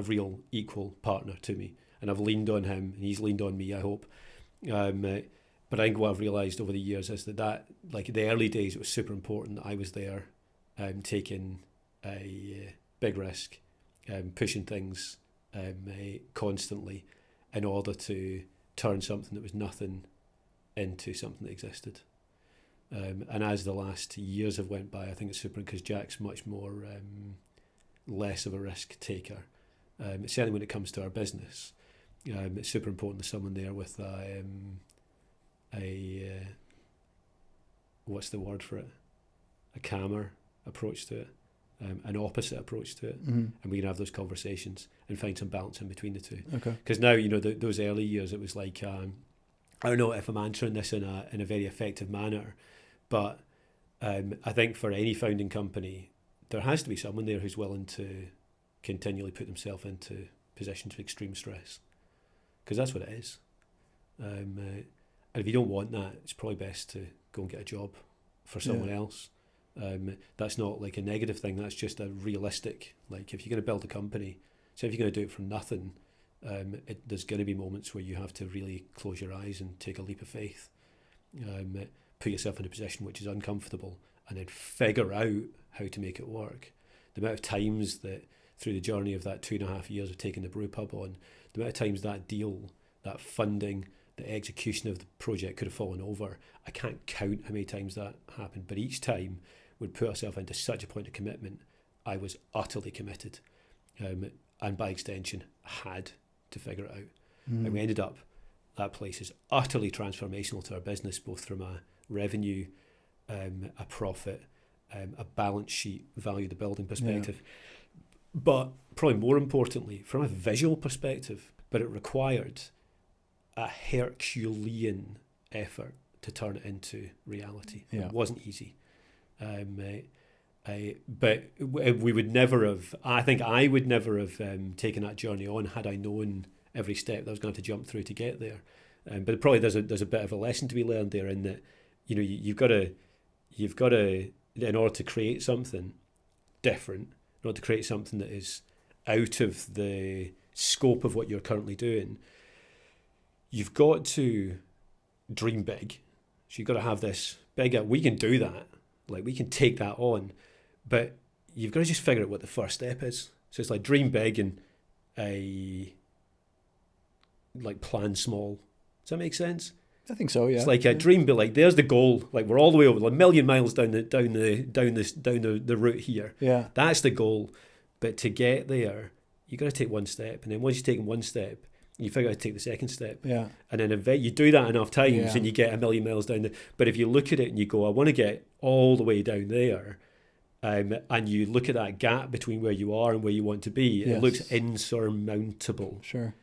real equal partner to me. And I've leaned on him, and he's leaned on me, I hope. But I think what I've realised over the years is that like in the early days, it was super important that I was there, taking a big risk, pushing things constantly in order to turn something that was nothing into something that existed. And as the last years have went by, I think it's super because Jack's much more less of a risk taker. Certainly when it comes to our business. It's super important there's someone there with a what's the word for it? A calmer approach to it, an opposite approach to it, and we can have those conversations and find some balance in between the two. Okay. Because now those early years, it was like I don't know if I'm answering this in a very effective manner, but I think for any founding company, there has to be someone there who's willing to continually put themselves into positions of extreme stress. Because that's what it is. And if you don't want that, it's probably best to go and get a job for someone else. That's not like a negative thing, that's just a realistic, like if you're going to build a company, so if you're going to do it from nothing, there's going to be moments where you have to really close your eyes and take a leap of faith, put yourself in a position which is uncomfortable, and then figure out how to make it work. The amount of times that through the journey of that 2.5 years of taking the brew pub on, the amount of times that deal, that funding, the execution of the project could have fallen over, I can't count how many times that happened, but each time we'd put ourselves into such a point of commitment, I was utterly committed, and by extension had to figure it out. And we ended up, that place is utterly transformational to our business, both from a revenue, a profit, a balance sheet, value the building perspective, but probably more importantly, from a visual perspective, but it required a Herculean effort to turn it into reality. It wasn't easy. But we would never have, I think I would never have taken that journey on had I known every step that I was going to jump through to get there. But probably there's a bit of a lesson to be learned there in that, you've got to, in order to create something different, in order to create something that is out of the scope of what you're currently doing, you've got to dream big. So you've got to have this bigger, we can do that, like we can take that on, but you've got to just figure out what the first step is. So it's like dream big and plan small. Does that make sense? I think so. Yeah. It's like a dream, but like there's the goal. Like we're all the way over, like a million miles down the route here. Yeah. That's the goal. But to get there, you got to take one step, and then once you take one step, you figure out how to take the second step. Yeah. And then you do that enough times, Yeah. and you get a million miles down. But if you look at it and you go, I want to get all the way down there, and you look at that gap between where you are and where you want to be, Yes. it looks insurmountable. Sure.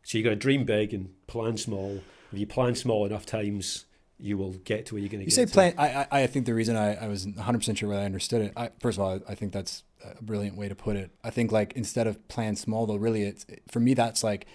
So you got to dream big and plan small. If you plan small enough times, you will get to where you're going to get. You say plan. I think the reason I was 100% sure whether I understood it. First of all, I think that's a brilliant way to put it. I think like instead of plan small, though, really, for me that's like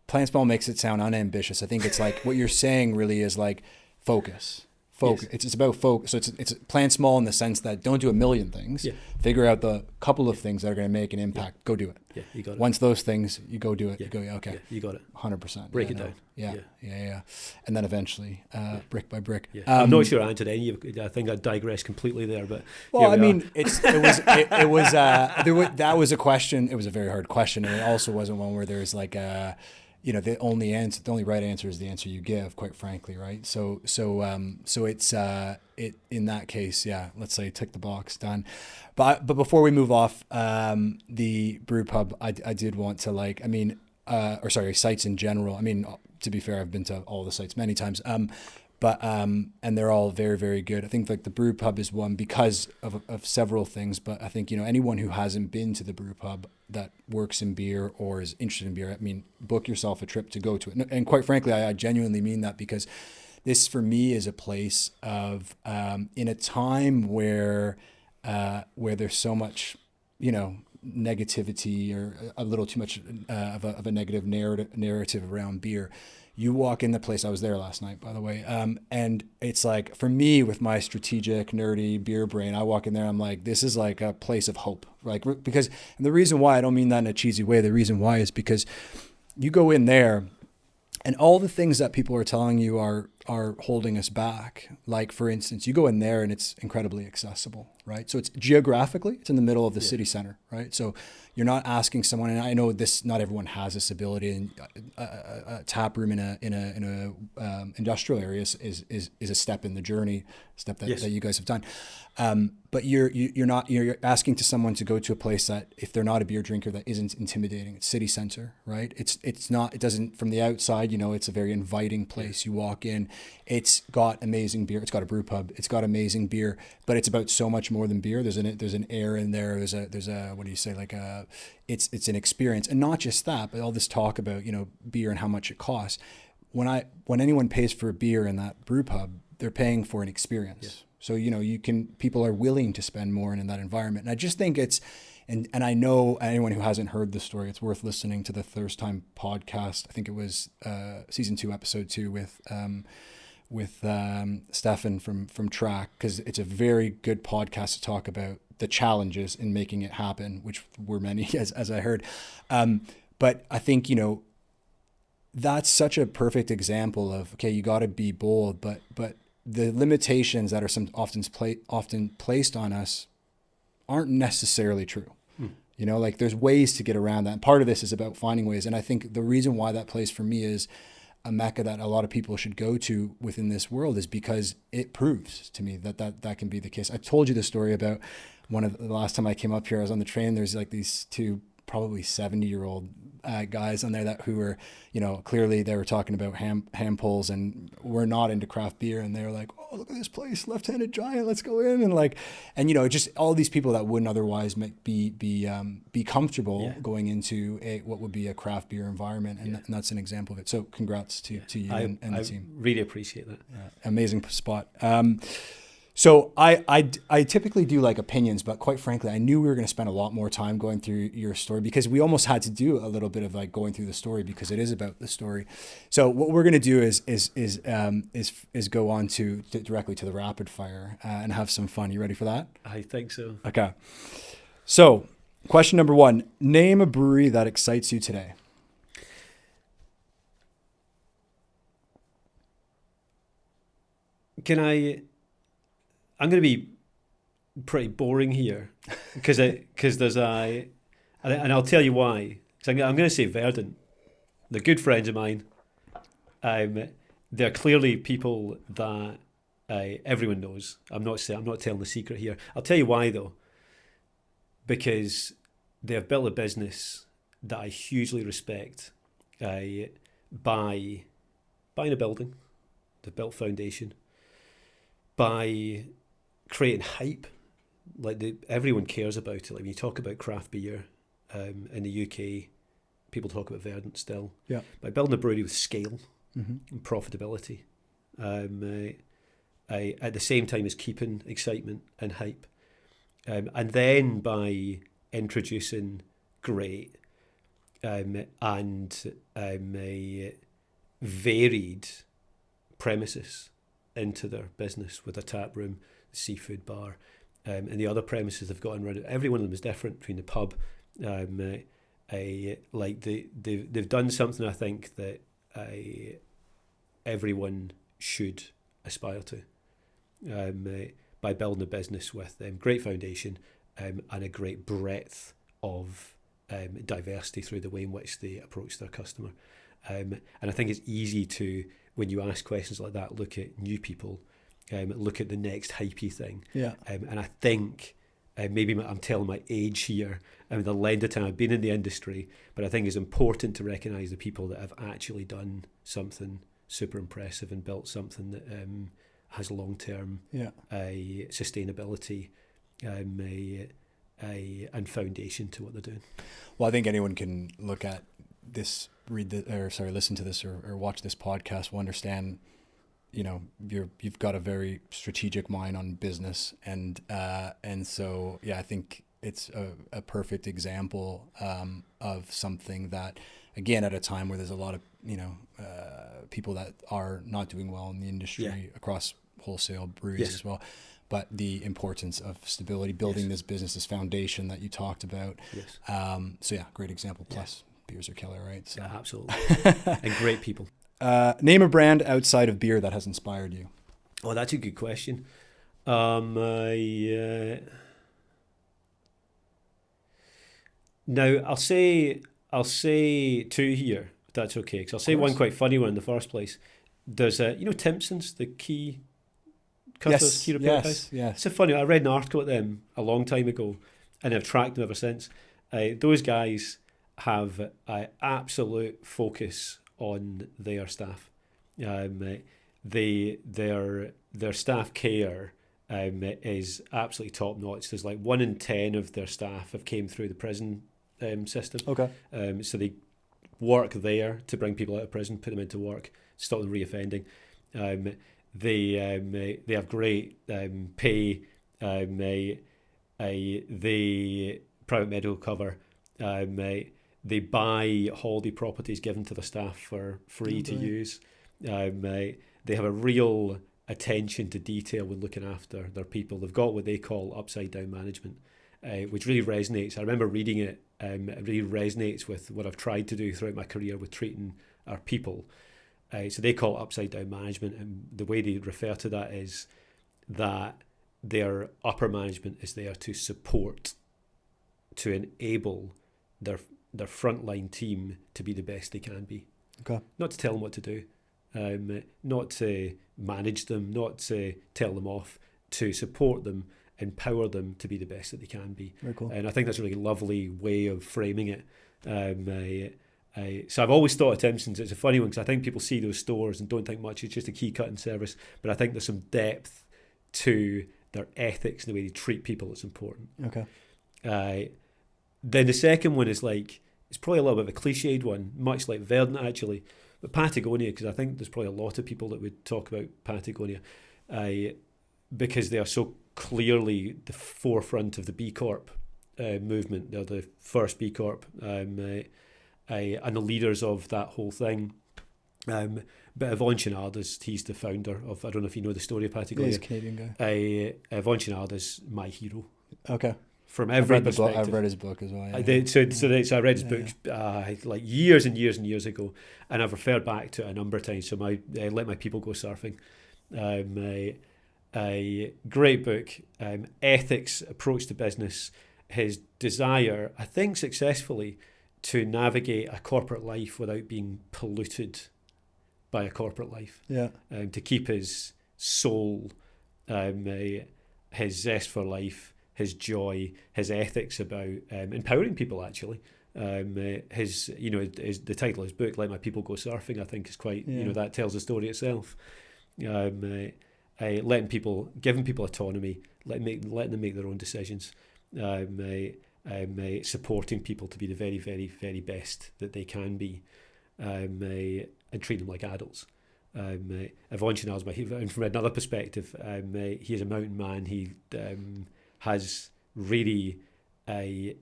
plan small makes it sound unambitious. I think it's like what you're saying really is like focus. Focus. Yes. It's about focus. So it's plan small in the sense that don't do a million things. Yeah. Figure out the couple of things that are going to make an impact. Yeah. Go do it. Yeah, you got it. Once those things, you go do it. Yeah. You go, okay. Yeah, you got it. 100%. Break it down. Yeah. And then eventually, brick by brick. Yeah. I'm not sure I answered any of it. I think I digressed completely there, but well, I mean, that was a question. It was a very hard question, and it also wasn't one where there's like the only right answer is the answer you give, quite frankly, right? So it's in that case, yeah, let's say tick the box, done. But before we move off the brew pub, I did want to sites in general. I mean, to be fair, I've been to all the sites many times. But and they're all very, very good. I think like the brew pub is one because of several things. But I think, anyone who hasn't been to the brew pub that works in beer or is interested in beer, I mean, book yourself a trip to go to it. And quite frankly, I genuinely mean that because this for me is a place of in a time where there's so much, negativity or a little too much of a negative narrative around beer. You walk in the place, I was there last night, by the way, and it's like, for me, with my strategic, nerdy beer brain, I walk in there, I'm like, this is like a place of hope. Like, because, and the reason why, I don't mean that in a cheesy way, the reason why is because you go in there, and all the things that people are telling you are holding us back. Like, for instance, you go in there and it's incredibly accessible, right? So it's geographically, it's in the middle of the city center, right? So you're not asking someone, and I know this, not everyone has this ability, and a tap room in a industrial area is a step in the journey, that you guys have done. But you're asking to someone to go to a place that, if they're not a beer drinker, that isn't intimidating. It's city center, right? It's not, it doesn't, from the outside, it's a very inviting place. You walk in, it's got amazing beer. It's got a brew pub. It's got amazing beer, but it's about so much more than beer. There's an air in there. There's a what do you say? It's an experience, and not just that, but all this talk about, beer and how much it costs. When anyone pays for a beer in that brew pub, they're paying for an experience. Yeah. So, people are willing to spend more in that environment. And I just think and I know anyone who hasn't heard the story, it's worth listening to the Thirst Time podcast. I think it was season 2, episode 2 with Stefan from Track, because it's a very good podcast to talk about the challenges in making it happen, which were many, as I heard. But I think, that's such a perfect example of, okay, you got to be bold, but the limitations that are often placed on us aren't necessarily true. Like there's ways to get around that. And part of this is about finding ways. And I think the reason why that place for me is a mecca that a lot of people should go to within this world is because it proves to me that can be the case. I told you the story about the last time I came up here, I was on the train. There's like these two probably 70-year-old guys on there who were, clearly they were talking about hand pulls and were not into craft beer. And they were like, oh, look at this place, Left-Handed Giant, let's go in. And just all these people that wouldn't otherwise be comfortable going into what would be a craft beer environment. And that's an example of it. So congrats to you and the team. I really appreciate that. Amazing spot. So I typically do like opinions, but quite frankly, I knew we were going to spend a lot more time going through your story because we almost had to do a little bit of like going through the story because it is about the story. So what we're going to do is go on directly to the rapid fire and have some fun. You ready for that? I think so. Okay. So question number 1, name a brewery that excites you today. I'm going to be pretty boring here because there's and I'll tell you why. I'm going to say Verdant. They're good friends of mine. they're clearly people that everyone knows. I'm not telling the secret here. I'll tell you why though, because they have built a business that I hugely respect by buying a building, they've built foundation, by creating hype, like everyone cares about it. Like when you talk about craft beer in the UK, people talk about Verdant still. Yeah. By building a brewery with scale Mm-hmm. and profitability, at the same time as keeping excitement and hype, and then by introducing great and varied premises into their business, with a tap room, a seafood bar, and the other premises they've got around it. Every one of them is different between the pub. Like they've done something I think that everyone should aspire to, by building a business with great foundation and a great breadth of diversity through the way in which they approach their customer. And I think it's easy to, when you ask questions like that, look at new people, look at the next hypey thing. Yeah. And I think maybe I'm telling my age here, the length of time I've been in the industry, but I think it's important to recognise the people that have actually done something super impressive and built something that has long-term sustainability and foundation to what they're doing. Well, I think anyone can look at this, listen to this or watch this podcast will understand, you've got a very strategic mind on business, and so I think it's a perfect example of something that, again, at a time where there's a lot of people that are not doing well in the industry across wholesale breweries as well, but the importance of stability, building this business, this foundation that you talked about. Great example. Plus beers are killer, right? So. Yeah, absolutely. And great people. Name a brand outside of beer that has inspired you. Oh, that's a good question. Now I'll say two here, if that's okay, because I'll say one quite funny one in the first place. There's Timpson's, the key cutters, key repair guys. Yes. It's a funny. I read an article at them a long time ago, and I've tracked them ever since. Those guys have an absolute focus on their staff. Their staff care is absolutely top notch. There's like 1 in 10 of their staff have came through the prison system. Okay. So they work there to bring people out of prison, put them into work, stop them reoffending. They have great pay. They private medical cover. They buy holiday properties given to the staff for free to use. They have a real attention to detail when looking after their people. They've got what they call upside down management, which really resonates. I remember reading it. It really resonates with what I've tried to do throughout my career with treating our people. So they call it upside down management, and the way they refer to that is that their upper management is there to support, to enable their frontline team to be the best they can be. Okay. Not to tell them what to do, not to manage them, not to tell them off, to support them, empower them to be the best that they can be. Very cool. And I think that's a really lovely way of framing it. So I've always thought of Timpson's. It's a funny one because I think people see those stores and don't think much. It's just a key cutting service, but I think there's some depth to their ethics and the way they treat people that's important. Okay. Then the second one is it's probably a little bit of a cliched one, much like Verdant actually, but Patagonia, because I think there's probably a lot of people that would talk about Patagonia, because they are so clearly the forefront of the B Corp movement. They're the first B Corp and the leaders of that whole thing. But Yvon Chenardas, he's the founder of, I don't know if you know the story of Patagonia. He's a Canadian guy. Yvon Chenardas, my hero. Okay. From every perspective. I've read his book as well. Yeah. So I read his book like years and years and years ago, and I've referred back to it a number of times. So Let My People Go Surfing. A great book. Ethics, approach to business. His desire, I think successfully, to navigate a corporate life without being polluted by a corporate life. Yeah. To keep his soul, his zest for life, his joy, his ethics about empowering people. Actually, the title of his book, "Let My People Go Surfing," I think is quite, that tells the story itself. Giving people autonomy, letting them make their own decisions, supporting people to be the very, very, very best that they can be, and treat them like adults. Yvon Chenal's from another perspective, he is a mountain man. He has really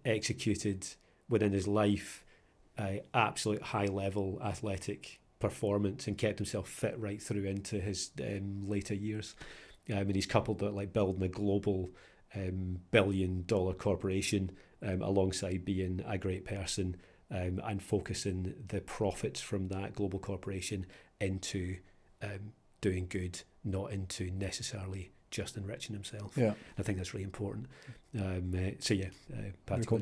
executed within his life absolute high level athletic performance and kept himself fit right through into his later years. And he's coupled that, like, building a global billion-dollar corporation alongside being a great person, and focusing the profits from that global corporation into doing good, not into necessarily just enriching himself. Yeah, I think that's really important. Patrick, cool.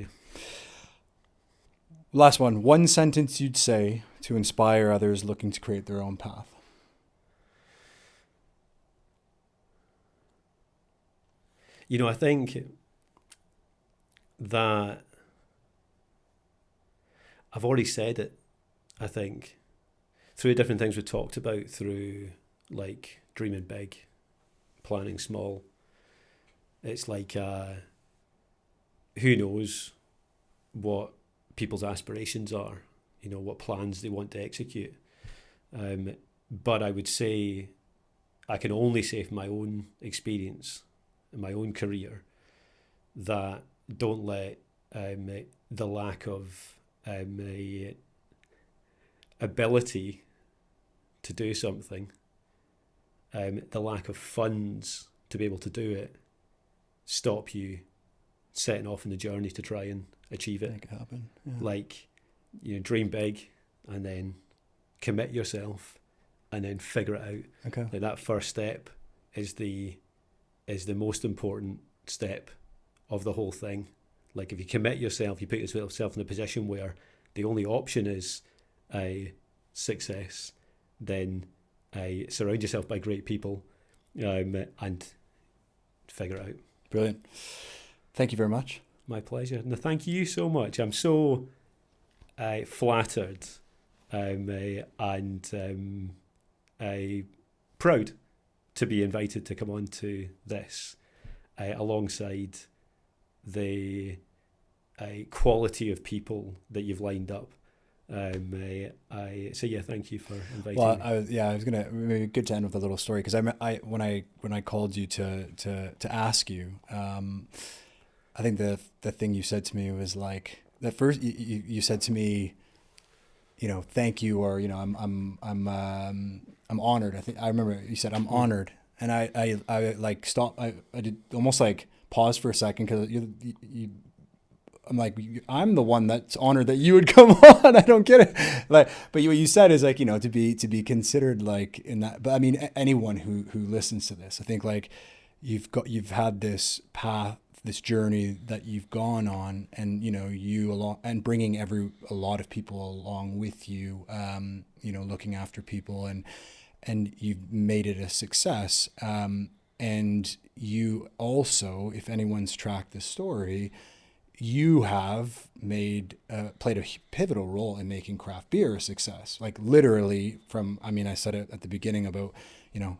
Last one. One sentence you'd say to inspire others looking to create their own path. I think that I've already said it. I think through the different things we talked about, through like dreaming big, planning small, it's like who knows what people's aspirations are, what plans they want to execute. But I would say, I can only say from my own experience in my own career, that don't let the lack of ability to do something, the lack of funds to be able to do it, stop you setting off on the journey to try and achieve it. Make it happen. Yeah. Like, dream big and then commit yourself and then figure it out. Okay. Like, that first step is the most important step of the whole thing. Like, if you commit yourself, you put yourself in a position where the only option is success, then surround yourself by great people, and figure it out. Brilliant. Thank you very much. My pleasure. No, thank you so much. I'm so flattered and proud to be invited to come on to this alongside the quality of people that you've lined up. Thank you for inviting me. I was gonna, maybe good to end with a little story, because when I called you to ask you, I think the thing you said to me was like, the first you said to me, thank you, or I'm honored. I think I remember you said I'm honored, and I like stopped. I did almost like pause for a second, because I'm like, I'm the one that's honored that you would come on. I don't get it. Like, but what you said is like, to be considered like in that. But I mean, anyone who listens to this, I think like you've had this path, this journey that you've gone on, and you along, and bringing a lot of people along with you, looking after people, and you've made it a success. And you also, if anyone's tracked the story, you have played a pivotal role in making craft beer a success. Like, literally I said it at the beginning about,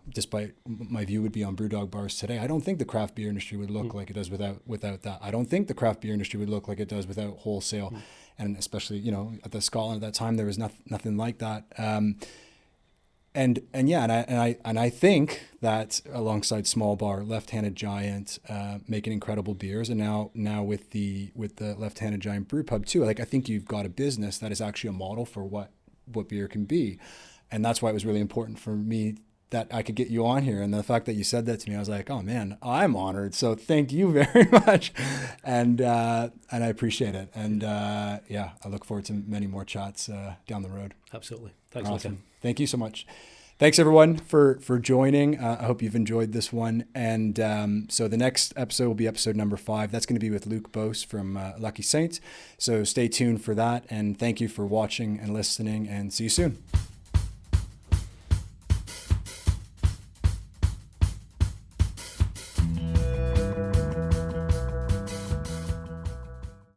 despite my view would be on BrewDog Bars today, I don't think the craft beer industry would look like it does without that. I don't think the craft beer industry would look like it does without wholesale. And especially, at the Scotland at that time, there was nothing like that. I think that alongside Small Bar, Left-Handed Giant, making incredible beers, and now with the Left-Handed Giant Brew Pub too. Like, I think you've got a business that is actually a model for what beer can be, and that's why it was really important for me that I could get you on here. And the fact that you said that to me, I was like, oh man, I'm honored. So thank you very much, and I appreciate it. And I look forward to many more chats down the road. Absolutely. Thanks, awesome. Luca. Thank you so much. Thanks everyone for joining. I hope you've enjoyed this one. And so the next episode will be episode number 5. That's going to be with Luke Bose from Lucky Saints. So stay tuned for that. And thank you for watching and listening, and see you soon.